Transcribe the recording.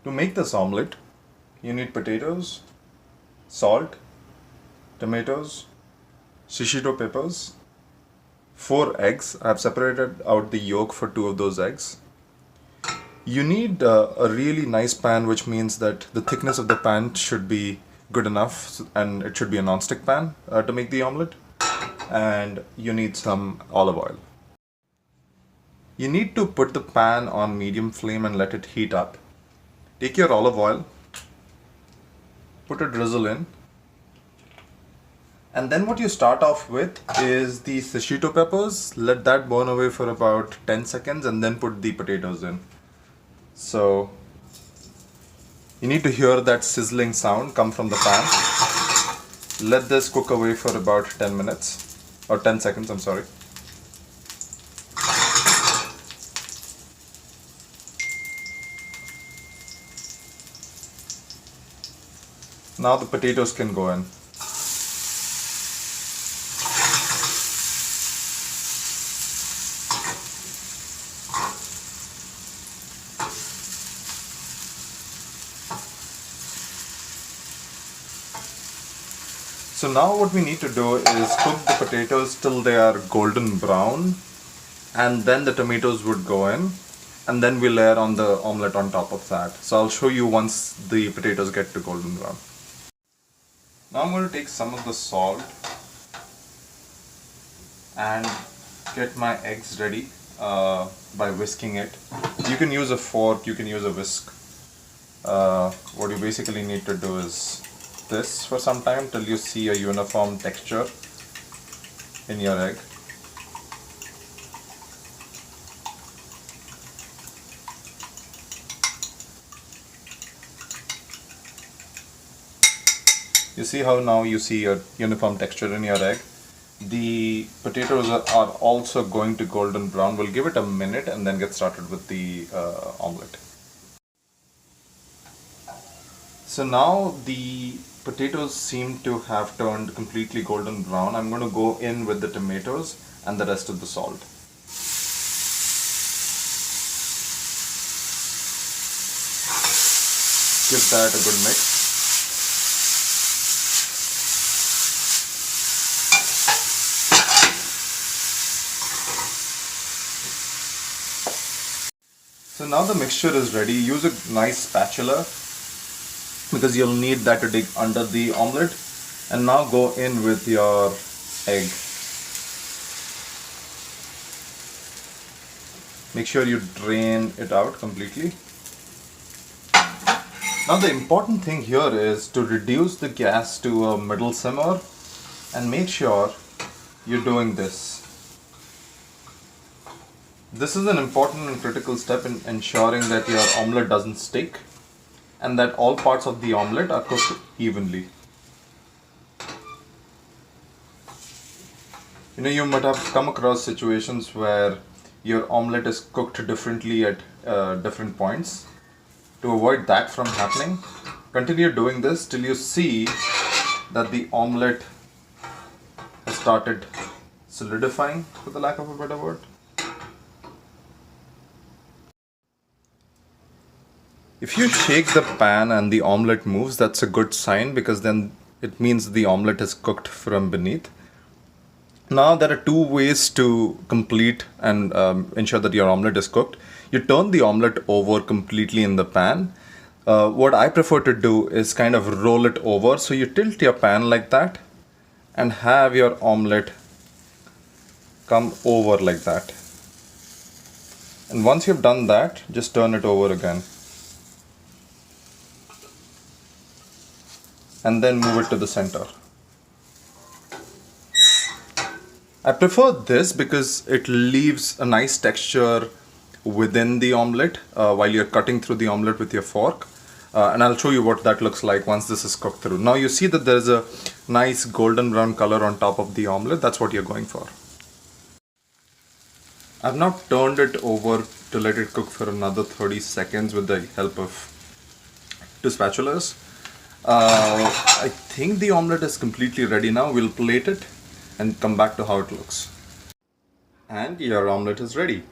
To make this omelette, you need potatoes, salt, tomatoes, shishito peppers, 4 eggs. I have separated out the yolk for 2 of those eggs. You need a really nice pan, which means that the thickness of the pan should be good enough, and it should be a non-stick pan to make the omelette. And you need some olive oil. You need to put the pan on medium flame and let it heat up. Take your olive oil, put a drizzle in, and then what you start off with is the shishito peppers. Let that burn away for about 10 seconds and then put the potatoes in. So you need to hear that sizzling sound come from the pan. Let this cook away for about 10 minutes or 10 seconds, I'm sorry. Now the potatoes can go in. So now what we need to do is cook the potatoes till they are golden brown, and then the tomatoes would go in, and then we layer on the omelette on top of that. So I'll show you once the potatoes get to golden brown. Now I'm going to take some of the salt and get my eggs ready by whisking it. You can use a fork, you can use a whisk. What you basically need to do is this for some time till you see a uniform texture in your egg. You see how now you see a uniform texture in your egg. The potatoes are also going to golden brown. We'll give it a minute and then get started with the omelette. So now the potatoes seem to have turned completely golden brown. I'm going to go in with the tomatoes and the rest of the salt. Give that a good mix. So now the mixture is ready. Use a nice spatula because you'll need that to dig under the omelette. And now go in with your egg. Make sure you drain it out completely. Now the important thing here is to reduce the gas to a middle simmer and make sure you're doing this. This is an important and critical step in ensuring that your omelette doesn't stick and that all parts of the omelette are cooked evenly. You know, you might have come across situations where your omelette is cooked differently at different points. To avoid that from happening, continue doing this till you see that the omelette has started solidifying, for the lack of a better word. If you shake the pan and the omelette moves, that's a good sign because then it means the omelette is cooked from beneath. Now there are 2 ways to complete and ensure that your omelette is cooked. You turn the omelette over completely in the pan. What I prefer to do is kind of roll it over. So you tilt your pan like that and have your omelette come over like that. And once you've done that, just turn it over again. And then move it to the center. I prefer this because it leaves a nice texture within the omelette while you're cutting through the omelette with your fork. And I'll show you what that looks like once this is cooked through. Now you see that there's a nice golden brown color on top of the omelette. That's what you're going for. I've now turned it over to let it cook for another 30 seconds with the help of 2 spatulas. I think the omelette is completely ready now. We'll plate it and come back to how it looks. And your omelette is ready.